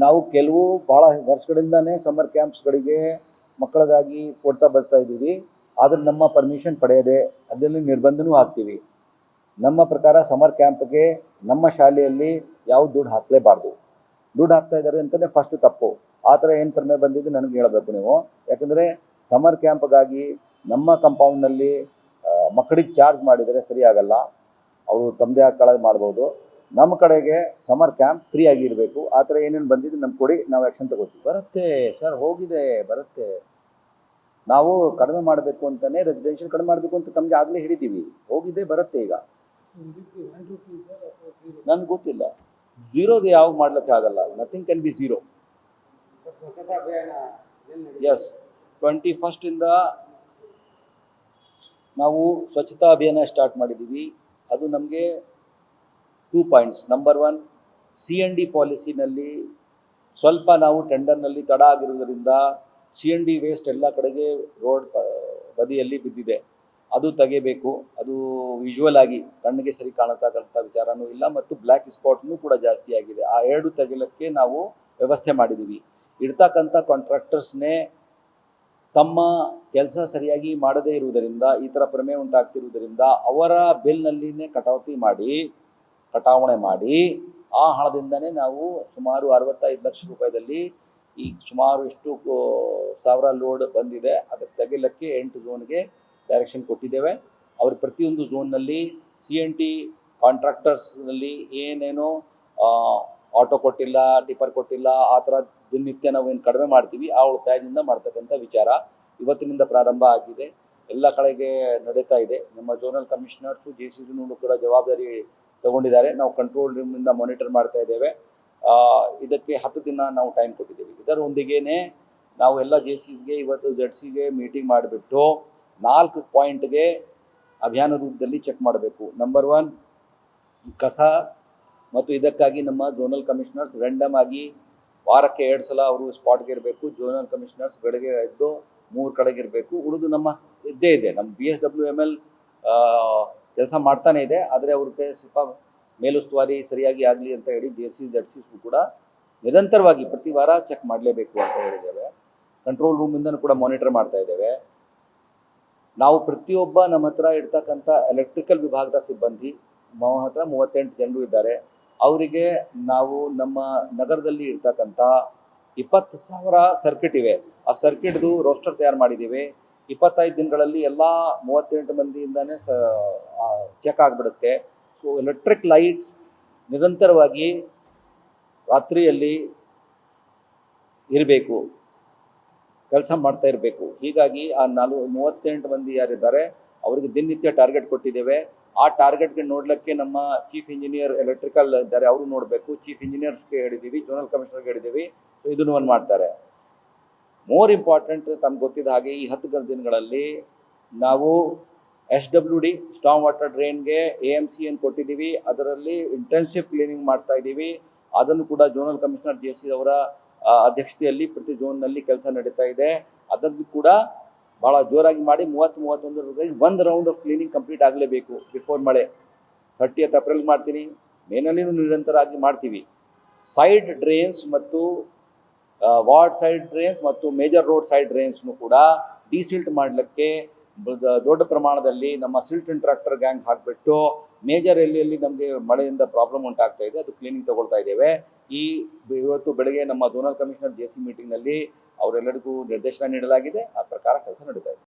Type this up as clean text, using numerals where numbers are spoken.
ನಾವು ಕೆಲವು ಭಾಳ ವರ್ಷಗಳಿಂದನೇ ಸಮ್ಮರ್ ಕ್ಯಾಂಪ್ಸ್ಗಳಿಗೆ ಮಕ್ಕಳಿಗಾಗಿ ಕೊಡ್ತಾ ಬರ್ತಾ ಇದ್ದೀವಿ. ಆದರೆ ನಮ್ಮ ಪರ್ಮಿಷನ್ ಪಡೆಯದೆ ಅದರಲ್ಲಿ ನಿರ್ಬಂಧನೂ ಹಾಕ್ತೀವಿ. ನಮ್ಮ ಪ್ರಕಾರ ಸಮ್ಮರ್ ಕ್ಯಾಂಪ್ಗೆ ನಮ್ಮ ಶಾಲೆಯಲ್ಲಿ ಯಾವ ದುಡ್ಡು ಹಾಕಲೇಬಾರ್ದು. ದುಡ್ಡು ಹಾಕ್ತಾ ಇದ್ದಾರೆ ಅಂತಲೇ ಫಸ್ಟ್ ತಪ್ಪು. ಆ ಥರ ಏನು ಕಡಿಮೆ ಬಂದಿದ್ದು ನನಗೆ ಹೇಳಬೇಕು ನೀವು. ಯಾಕಂದರೆ ಸಮ್ಮರ್ ಕ್ಯಾಂಪ್ಗಾಗಿ ನಮ್ಮ ಕಂಪೌಂಡ್ನಲ್ಲಿ ಮಕ್ಕಳಿಗೆ ಚಾರ್ಜ್ ಮಾಡಿದರೆ ಸರಿಯಾಗಲ್ಲ. ಅವರು ತಮ್ಮದೇ ಆದ ಕಡೆ ಮಾಡ್ಬೋದು. ನಮ್ಮ ಕಡೆಗೆ ಸಮ್ಮರ್ ಕ್ಯಾಂಪ್ ಫ್ರೀ ಆಗಿರಬೇಕು. ಆ ಥರ ಏನೇನು ಬಂದಿದ್ದು ನಮ್ಗೆ ಕೊಡಿ, ನಾವು ಆ್ಯಕ್ಷನ್ ತಗೋತೀವಿ. ಬರುತ್ತೆ ಸರ್, ಹೋಗಿದೆ, ಬರುತ್ತೆ. ನಾವು ಕಡಿಮೆ ಮಾಡಬೇಕು ಅಂತಲೇ ರೆಸಿಡೆನ್ಷಿಯಲ್ ಕಡಿಮೆ ಮಾಡಬೇಕು ಅಂತ ತಮಗೆ ಆಗಲೇ ಹಿಡಿತೀವಿ. ಹೋಗಿದೆ, ಬರುತ್ತೆ. ಈಗ ನನಗೆ ಗೊತ್ತಿಲ್ಲ ಝೀರೋಗೆ ಯಾವ ಮಾಡ್ಲಿಕ್ಕೆ ಆಗಲ್ಲ. Nothing can be zero. Yes, 21 ನಾವು ಸ್ವಚ್ಛತಾ ಅಭಿಯಾನ ಸ್ಟಾರ್ಟ್ ಮಾಡಿದ್ದೀವಿ. ಅದು ನಮಗೆ 2 ಪಾಯಿಂಟ್ಸ್. ನಂಬರ್ 1, CND ಪಾಲಿಸಿನಲ್ಲಿ ಸ್ವಲ್ಪ ನಾವು ಟೆಂಡರ್ನಲ್ಲಿ ತಡ ಆಗಿರುವುದರಿಂದ CND ವೇಸ್ಟ್ ಎಲ್ಲ ಕಡೆಗೆ ರೋಡ್ ಬದಿಯಲ್ಲಿ ಬಿದ್ದಿದೆ. ಅದು ತೆಗೆಯಬೇಕು. ಅದು ವಿಜುವಲ್ ಆಗಿ ಕಣ್ಣಿಗೆ ಸರಿ ಕಾಣತಕ್ಕಂಥ ವಿಚಾರನೂ ಇಲ್ಲ, ಮತ್ತು ಬ್ಲ್ಯಾಕ್ ಸ್ಪಾಟ್ನೂ ಕೂಡ ಜಾಸ್ತಿ ಆಗಿದೆ. ಆ 2 ತೆಗೆಯಲಿಕ್ಕೆ ನಾವು ವ್ಯವಸ್ಥೆ ಮಾಡಿದ್ದೀವಿ. ಇರ್ತಕ್ಕಂಥ ಕಾಂಟ್ರಾಕ್ಟರ್ಸ್ನೇ ತಮ್ಮ ಕೆಲಸ ಸರಿಯಾಗಿ ಮಾಡದೇ ಇರುವುದರಿಂದ, ಈ ಥರ ಪ್ರಮೇಯ ಉಂಟಾಗ್ತಿರುವುದರಿಂದ ಅವರ ಬಿಲ್ನಲ್ಲಿನೇ ಕಟಾವಣೆ ಮಾಡಿ ಆ ಹಣದಿಂದನೇ ನಾವು ಸುಮಾರು 65 ಲಕ್ಷ ರೂಪಾಯಿದಲ್ಲಿ ಈ ಸುಮಾರು ಎಷ್ಟು ಸಾವಿರ ಲೋಡ್ ಬಂದಿದೆ ಅದಕ್ಕೆ ತೆಗಿಲಿಕ್ಕೆ 8 ಝೋನ್ಗೆ ಡೈರೆಕ್ಷನ್ ಕೊಟ್ಟಿದ್ದೇವೆ. ಅವರು ಪ್ರತಿಯೊಂದು ಝೋನ್ನಲ್ಲಿ CNT ಕಾಂಟ್ರಾಕ್ಟರ್ಸ್ನಲ್ಲಿ ಏನೇನೋ ಆಟೋ ಕೊಟ್ಟಿಲ್ಲ, ಟಿಪ್ಪರ್ ಕೊಟ್ಟಿಲ್ಲ, ಆ ಥರ ದಿನನಿತ್ಯ ನಾವು ಏನು ಕಡಿಮೆ ಮಾಡ್ತೀವಿ ಆ ಉಳಿತಾಯದಿಂದ ಮಾಡ್ತಕ್ಕಂಥ ವಿಚಾರ ಇವತ್ತಿನಿಂದ ಪ್ರಾರಂಭ ಆಗಿದೆ. ಎಲ್ಲ ಕಡೆಗೆ ನಡೀತಾ ಇದೆ. ನಮ್ಮ ಝೋನಲ್ ಕಮಿಷನರ್ಸು JCCನೂ ಕೂಡ ಜವಾಬ್ದಾರಿ ತಗೊಂಡಿದ್ದಾರೆ. ನಾವು ಕಂಟ್ರೋಲ್ ರೂಮಿಂದ ಮಾನಿಟರ್ ಮಾಡ್ತಾ ಇದ್ದೇವೆ. ಇದಕ್ಕೆ 10 ದಿನ ನಾವು ಟೈಮ್ ಕೊಟ್ಟಿದ್ದೀವಿ. ಇದರೊಂದಿಗೇ ನಾವು ಎಲ್ಲ JCಗೆ ಇವತ್ತು ZCಗೆ ಮೀಟಿಂಗ್ ಮಾಡಿಬಿಟ್ಟು 4 ಪಾಯಿಂಟ್ಗೆ ಅಭಿಯಾನ ರೂಪದಲ್ಲಿ ಚೆಕ್ ಮಾಡಬೇಕು. ನಂಬರ್ 1, ಕಸ, ಮತ್ತು ಇದಕ್ಕಾಗಿ ನಮ್ಮ ಝೋನಲ್ ಕಮಿಷನರ್ಸ್ ರ್ಯಾಂಡಮ್ ಆಗಿ ವಾರಕ್ಕೆ 2 ಸಲ ಅವರು ಸ್ಪಾಟ್ಗೆ ಇರಬೇಕು. ಝೋನಲ್ ಕಮಿಷನರ್ಸ್ ಬೆಳಗ್ಗೆ ಎದ್ದು 3 ಕಡೆಗೆ ಇರಬೇಕು. ಉಳಿದು ನಮ್ಮ ಇದ್ದೇ ಇದೆ, ನಮ್ಮ BSWML ಕೆಲಸ ಮಾಡ್ತಾನೆ ಇದೆ. ಆದರೆ ಅವ್ರಿಗೆ ಸ್ವಲ್ಪ ಮೇಲುಸ್ತುವಾರಿ ಸರಿಯಾಗಿ ಆಗಲಿ ಅಂತ ಹೇಳಿ JC ZCಗೂ ಕೂಡ ನಿರಂತರವಾಗಿ ಪ್ರತಿ ವಾರ ಚೆಕ್ ಮಾಡಲೇಬೇಕು ಅಂತ ಹೇಳಿದ್ದೇವೆ. ಕಂಟ್ರೋಲ್ ರೂಮಿಂದನೂ ಕೂಡ ಮಾನಿಟರ್ ಮಾಡ್ತಾ ಇದ್ದೇವೆ. ನಾವು ಪ್ರತಿಯೊಬ್ಬ ನಮ್ಮ ಹತ್ರ ಇರ್ತಕ್ಕಂಥ ಎಲೆಕ್ಟ್ರಿಕಲ್ ವಿಭಾಗದ ಸಿಬ್ಬಂದಿ ಹತ್ರ 38 ಜನರು ಇದ್ದಾರೆ. ಅವರಿಗೆ ನಾವು ನಮ್ಮ ನಗರದಲ್ಲಿ ಇರ್ತಕ್ಕಂಥ 20,000 ಸರ್ಕಿಟ್ ಇವೆ. ಆ ಸರ್ಕಿಟ್ದು ರೋಸ್ಟರ್ ತಯಾರು ಮಾಡಿದ್ದೀವಿ. 25 ದಿನಗಳಲ್ಲಿ ಎಲ್ಲ 38 ಮಂದಿಯಿಂದನೇ ಚೆಕ್ ಆಗಿಬಿಡುತ್ತೆ. ಸೊ ಎಲೆಕ್ಟ್ರಿಕ್ ಲೈಟ್ಸ್ ನಿರಂತರವಾಗಿ ರಾತ್ರಿಯಲ್ಲಿ ಇರಬೇಕು, ಕೆಲಸ ಮಾಡ್ತಾ ಇರಬೇಕು. ಹೀಗಾಗಿ ಆ 38 ಮಂದಿ ಯಾರಿದ್ದಾರೆ ಅವರಿಗೆ ದಿನನಿತ್ಯ ಟಾರ್ಗೆಟ್ ಕೊಟ್ಟಿದ್ದೇವೆ. ಆ ಟಾರ್ಗೆಟ್ಗೆ ನೋಡಲಿಕ್ಕೆ ನಮ್ಮ ಚೀಫ್ ಇಂಜಿನಿಯರ್ ಎಲೆಕ್ಟ್ರಿಕಲ್ ಇದ್ದಾರೆ, ಅವರು ನೋಡಬೇಕು. ಚೀಫ್ ಇಂಜಿನಿಯರ್ಸ್ಗೆ ಹೇಳಿದ್ದೀವಿ, ಝೋನಲ್ ಕಮಿಷನರ್ಗೆ ಹೇಳಿದ್ದೀವಿ. ಸೊ ಇದನ್ನು ಒಂದು ಮಾಡ್ತಾರೆ. ಮೋರ್ ಇಂಪಾರ್ಟೆಂಟ್, ತಮ್ಗೆ ಗೊತ್ತಿದ್ದ ಹಾಗೆ ಈ 10 ದಿನಗಳಲ್ಲಿ ನಾವು SWD ಸ್ಟಾರ್ಮ್ ವಾಟರ್ ಡ್ರೈನ್ಗೆ AMC ಏನು ಕೊಟ್ಟಿದ್ದೀವಿ, ಅದರಲ್ಲಿ ಇಂಟೆನ್ಸಿವ್ ಕ್ಲೀನಿಂಗ್ ಮಾಡ್ತಾ ಇದ್ದೀವಿ. ಅದನ್ನು ಕೂಡ ಝೋನಲ್ ಕಮಿಷನರ್ JC ಅವರ ಅಧ್ಯಕ್ಷತೆಯಲ್ಲಿ ಪ್ರತಿ ಝೋನ್ನಲ್ಲಿ ಕೆಲಸ ನಡೀತಾ ಇದೆ. ಅದನ್ನು ಕೂಡ ಭಾಳ ಜೋರಾಗಿ ಮಾಡಿ 30-31 ಒಂದು ರೌಂಡ್ ಆಫ್ ಕ್ಲೀನಿಂಗ್ ಕಂಪ್ಲೀಟ್ ಆಗಲೇಬೇಕು ಬಿಫೋರ್ ಮಳೆ. 30th ಏಪ್ರಿಲ್ ಮಾಡ್ತೀನಿ, ಮೇನಲ್ಲಿನೂ ನಿರಂತರವಾಗಿ ಮಾಡ್ತೀವಿ. ಸೈಡ್ ಡ್ರೈನ್ಸ್ ಮತ್ತು ವಾರ್ಡ್ ಸೈಡ್ ಡ್ರೈನ್ಸ್ ಮತ್ತು ಮೇಜರ್ ರೋಡ್ ಸೈಡ್ ಡ್ರೈನ್ಸ್ನು ಕೂಡ ಡಿಸಿಲ್ಟ್ ಮಾಡಲಿಕ್ಕೆ ದೊಡ್ಡ ಪ್ರಮಾಣದಲ್ಲಿ ನಮ್ಮ ಸಿಲ್ಟ್ ಟ್ರಾಕ್ಟರ್ ಗ್ಯಾಂಗ್ ಹಾಕಿಬಿಟ್ಟು ಮೇಜರ್ ಎಲ್ಲಿ ನಮಗೆ ಮಳೆಯಿಂದ ಪ್ರಾಬ್ಲಮ್ ಉಂಟಾಗ್ತಾ ಇದೆ ಅದು ಕ್ಲೀನಿಂಗ್ ತಗೊಳ್ತಾ ಇದ್ದೇವೆ. ಇವತ್ತು ಬೆಳಗ್ಗೆ ನಮ್ಮ ಝೋನಲ್ ಕಮಿಷನರ್ JC ಮೀಟಿಂಗ್ನಲ್ಲಿ ಅವರೆಲ್ಲರಿಗೂ ನಿರ್ದೇಶನ ನೀಡಲಾಗಿದೆ. ಆ ಪ್ರಕಾರ ಕೆಲಸ ನಡೀತಾ ಇದೆ.